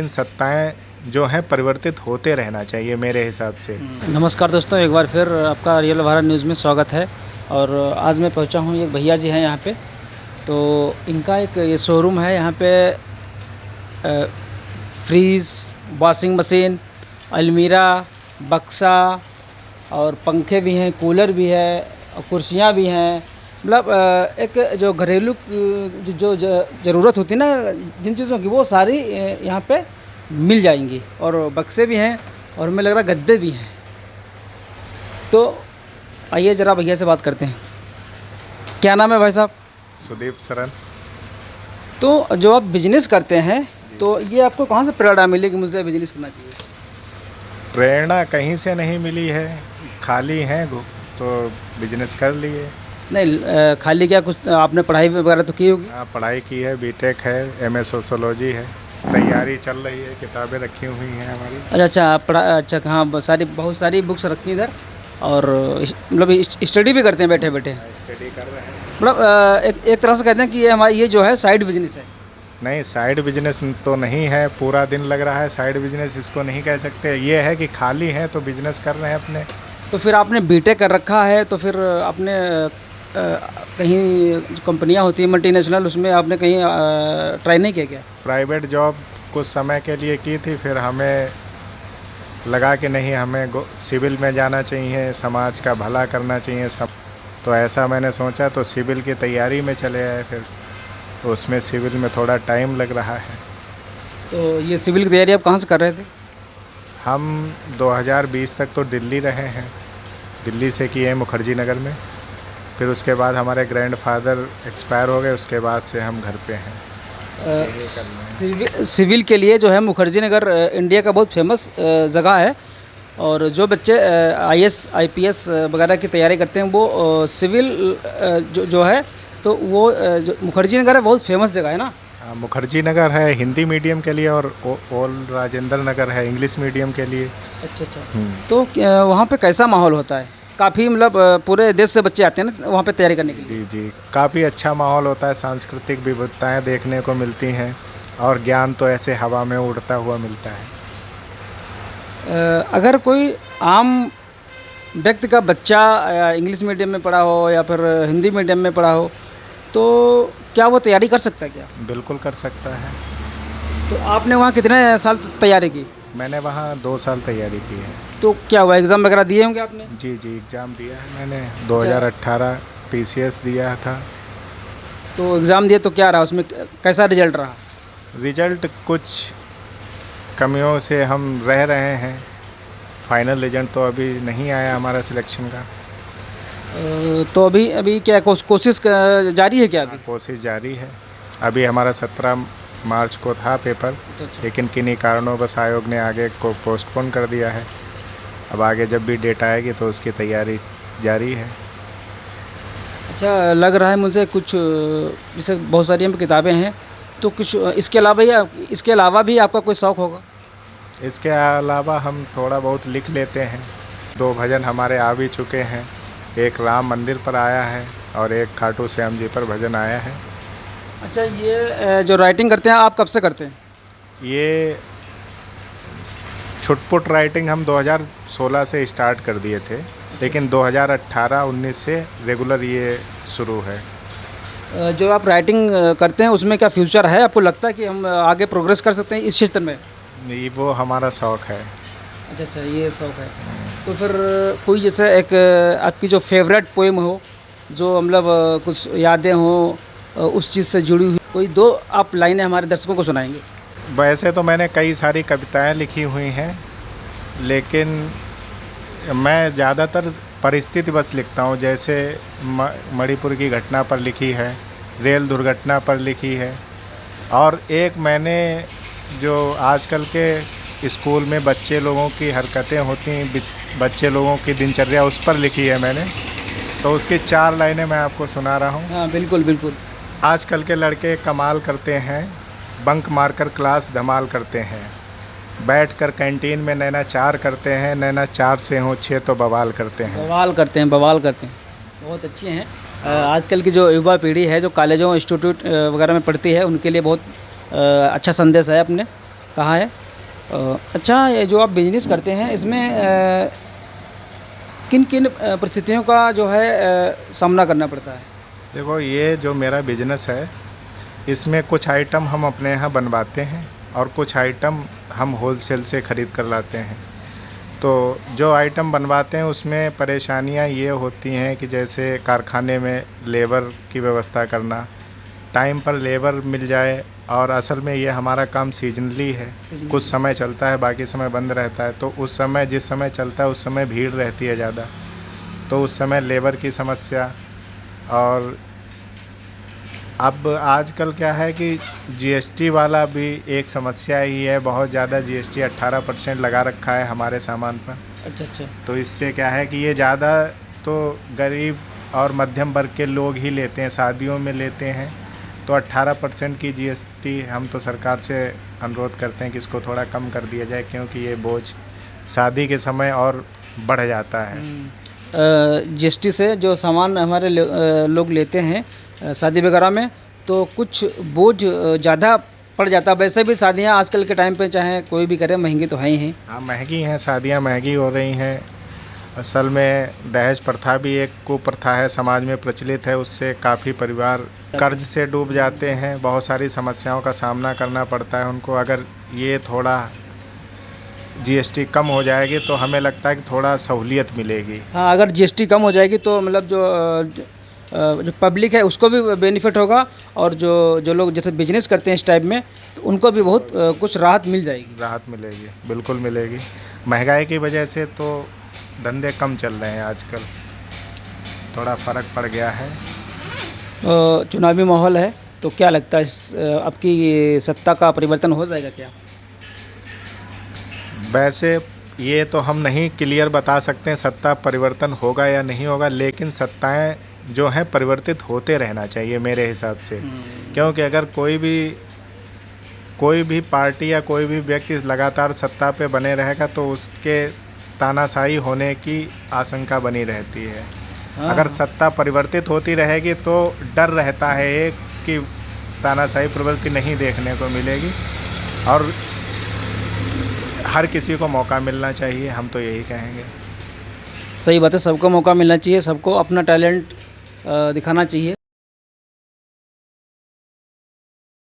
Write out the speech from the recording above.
लेकिन सत्ताएं जो हैं परिवर्तित होते रहना चाहिए मेरे हिसाब से। नमस्कार दोस्तों, एक बार फिर आपका रियल भारत न्यूज़ में स्वागत है। और आज मैं पहुंचा हूं, एक भैया जी हैं यहाँ पे। तो इनका एक ये शोरूम है यहाँ पे। फ्रीज़, वॉशिंग मशीन, अलमीरा, बक्सा और पंखे भी हैं, कूलर भी है और कुर्सियाँ भी हैं। मतलब एक जो घरेलू जो ज़रूरत होती है ना जिन चीज़ों की, वो सारी यहाँ पे मिल जाएंगी। और बक्से भी हैं और हमें लग रहा गद्दे भी हैं। तो आइए ज़रा भैया से बात करते हैं। क्या नाम है भाई साहब? सुदीप सरन। तो जो आप बिज़नेस करते हैं, तो ये आपको कहाँ से प्रेरणा मिली कि मुझे बिज़नेस करना चाहिए? प्रेरणा कहीं से नहीं मिली है, खाली हैं तो बिजनेस कर लिए। नहीं, खाली क्या, कुछ आपने पढ़ाई वगैरह तो की होगी? हाँ, पढ़ाई की है, बीटेक है, एमए सोशियोलॉजी है, तैयारी चल रही है, किताबें रखी हुई हैं हमारी। अच्छा, आप अच्छा, हाँ, बहुत सारी बुक्स रखी इधर। और मतलब स्टडी भी करते हैं बैठे बैठे? स्टडी कर रहे हैं। मतलब एक तरह से कहते हैं कि ये हमारी ये जो है साइड बिजनेस है। नहीं, साइड बिजनेस तो नहीं है, पूरा दिन लग रहा है साइड बिजनेस इसको नहीं कह सकते। ये है कि खाली है तो बिजनेस कर रहे हैं अपने। तो फिर आपने बीटेक कर रखा है, तो फिर आपने कहीं कंपनियां होती हैं मल्टीनेशनल, उसमें आपने कहीं ट्राई नहीं किया क्या? प्राइवेट जॉब कुछ समय के लिए की थी, फिर हमें लगा कि नहीं, हमें सिविल में जाना चाहिए, समाज का भला करना चाहिए सब। तो ऐसा मैंने सोचा, तो सिविल की तैयारी में चले आए। फिर तो उसमें सिविल में थोड़ा टाइम लग रहा है। तो ये सिविल की तैयारी आप कहाँ से कर रहे थे? हम 2020 तक तो दिल्ली रहे हैं, दिल्ली से किए मुखर्जी नगर में। फिर उसके बाद हमारे ग्रैंडफादर एक्सपायर हो गए, उसके बाद से हम घर पे हैं। सिविल के लिए जो है मुखर्जी नगर इंडिया का बहुत फेमस जगह है। और जो बच्चे आईएएस आईपीएस वगैरह की तैयारी करते हैं, वो सिविल जो है, तो वो जो मुखर्जी नगर है, बहुत फेमस जगह है ना। मुखर्जी नगर है हिंदी मीडियम के लिए, और ओल राजेंद्र नगर है इंग्लिश मीडियम के लिए। अच्छा। तो वहाँ पे कैसा माहौल होता है? काफ़ी मतलब पूरे देश से बच्चे आते हैं ना वहाँ पे तैयारी करने के लिए? जी, काफ़ी अच्छा माहौल होता है, सांस्कृतिक विविधताएं देखने को मिलती हैं और ज्ञान तो ऐसे हवा में उड़ता हुआ मिलता है। अगर कोई आम व्यक्ति का बच्चा इंग्लिश मीडियम में पढ़ा हो या फिर हिंदी मीडियम में पढ़ा हो, तो क्या वो तैयारी कर सकता है क्या? बिल्कुल कर सकता है। तो आपने वहाँ कितने साल तैयारी की? मैंने वहाँ 2 साल तैयारी की है। तो क्या हुआ, एग्ज़ाम वगैरह दिए होंगे आपने? जी, एग्ज़ाम दिया है मैंने। 2018 पीसीएस दिया था। तो एग्ज़ाम दिए, तो क्या रहा उसमें, कैसा रिजल्ट रहा? रिजल्ट कुछ कमियों से हम रह रहे हैं। फाइनल रिजल्ट तो अभी नहीं आया हमारा सिलेक्शन का। तो अभी क्या कोशिश जारी है क्या अभी? कोशिश जारी है। अभी हमारा 17 मार्च को था पेपर, लेकिन किन्हीं कारणों बस आयोग ने आगे को पोस्टपोन कर दिया है। अब आगे जब भी डेट आएगी तो उसकी तैयारी जारी है। अच्छा, लग रहा है मुझे कुछ, जैसे बहुत सारी हम किताबें हैं, तो कुछ इसके अलावा भी आपका कोई शौक़ होगा? इसके अलावा हम थोड़ा बहुत लिख लेते हैं। 2 भजन हमारे आ भी चुके हैं। एक राम मंदिर पर आया है और एक खाटू श्याम जी पर भजन आया है। अच्छा, ये जो राइटिंग करते हैं आप कब से करते हैं? ये छुटपुट राइटिंग हम 2016 से स्टार्ट कर दिए थे, लेकिन 2018-19 से रेगुलर ये शुरू है। जो आप राइटिंग करते हैं उसमें क्या फ्यूचर है? आपको लगता है कि हम आगे प्रोग्रेस कर सकते हैं इस क्षेत्र में? नहीं, वो हमारा शौक़ है। अच्छा, ये शौक़ है। तो फिर कोई जैसे एक आपकी जो फेवरेट पोएम हो, जो मतलब कुछ यादें हो उस चीज़ से जुड़ी हुई, कोई 2 आप लाइनें हमारे दर्शकों को सुनाएंगे? वैसे तो मैंने कई सारी कविताएं लिखी हुई हैं, लेकिन मैं ज़्यादातर परिस्थिति बस लिखता हूँ। जैसे मणिपुर की घटना पर लिखी है, रेल दुर्घटना पर लिखी है, और एक मैंने जो आजकल के स्कूल में बच्चे लोगों की हरकतें होती हैं, बच्चे लोगों की दिनचर्या, उस पर लिखी है मैंने। तो उसकी 4 लाइनें मैं आपको सुना रहा हूँ। हाँ, बिल्कुल। आजकल के लड़के कमाल करते हैं, बंक मारकर क्लास धमाल करते हैं, बैठकर कैंटीन में नैना चार करते हैं, नैना 4 से हों 6 तो बवाल करते हैं। बवाल करते हैं। बहुत अच्छे हैं। आजकल की जो युवा पीढ़ी है, जो कॉलेजों इंस्टीट्यूट वगैरह में पढ़ती है, उनके लिए बहुत अच्छा संदेश है अपने। कहा है। अच्छा, ये जो आप बिजनेस करते हैं इसमें किन किन परिस्थितियों का जो है सामना करना पड़ता है? देखो, ये जो मेरा बिजनेस है, इसमें कुछ आइटम हम अपने यहाँ बनवाते हैं और कुछ आइटम हम होलसेल से ख़रीद कर लाते हैं। तो जो आइटम बनवाते हैं उसमें परेशानियाँ ये होती हैं कि जैसे कारखाने में लेबर की व्यवस्था करना, टाइम पर लेबर मिल जाए, और असल में ये हमारा काम सीजनली है, कुछ समय चलता है बाकी समय बंद रहता है। तो उस समय, जिस समय चलता है उस समय भीड़ रहती है ज़्यादा, तो उस समय लेबर की समस्या। और अब आजकल क्या है कि जीएसटी वाला भी एक समस्या ही है, बहुत ज़्यादा जीएसटी 18% लगा रखा है हमारे सामान पर। अच्छा अच्छा। तो इससे क्या है कि ये ज़्यादा तो गरीब और मध्यम वर्ग के लोग ही लेते हैं, शादियों में लेते हैं। तो 18% की जीएसटी हम तो सरकार से अनुरोध करते हैं कि इसको थोड़ा कम कर दिया जाए, क्योंकि ये बोझ शादी के समय और बढ़ जाता है। जीएसटी से जो सामान हमारे लोग लेते हैं शादी वगैरह में, तो कुछ बोझ ज़्यादा पड़ जाता है। वैसे भी शादियां आजकल के टाइम पे चाहे कोई भी करे, महंगी तो है ही हैं। हाँ, महंगी हैं, शादियां महंगी हो रही हैं। असल में दहेज प्रथा भी एक कुप्रथा है, समाज में प्रचलित है, उससे काफ़ी परिवार कर्ज से डूब जाते हैं, बहुत सारी समस्याओं का सामना करना पड़ता है उनको। अगर ये थोड़ा जीएसटी कम हो जाएगी तो हमें लगता है कि थोड़ा सहूलियत मिलेगी। हाँ, अगर जीएसटी कम हो जाएगी तो मतलब जो पब्लिक है उसको भी बेनिफिट होगा, और जो लोग जैसे बिजनेस करते हैं इस टाइप में, तो उनको भी बहुत कुछ राहत मिल जाएगी। राहत मिलेगी, बिल्कुल मिलेगी। महंगाई की वजह से तो धंधे कम चल रहे हैं आजकल, थोड़ा फ़र्क पड़ गया है। चुनावी माहौल है, तो क्या लगता है आपकी सत्ता का परिवर्तन हो जाएगा क्या? वैसे ये तो हम नहीं क्लियर बता सकते हैं सत्ता परिवर्तन होगा या नहीं होगा, लेकिन सत्ताएं जो हैं परिवर्तित होते रहना चाहिए मेरे हिसाब से। क्योंकि अगर कोई भी पार्टी या कोई भी व्यक्ति लगातार सत्ता पे बने रहेगा तो उसके तानाशाही होने की आशंका बनी रहती है। अगर सत्ता परिवर्तित होती रहेगी तो डर रहता है एक कि तानाशाही प्रवृत्ति नहीं देखने को मिलेगी, और हर किसी को मौका मिलना चाहिए, हम तो यही कहेंगे। सही बात है, सबको मौका मिलना चाहिए, सबको अपना टैलेंट दिखाना चाहिए।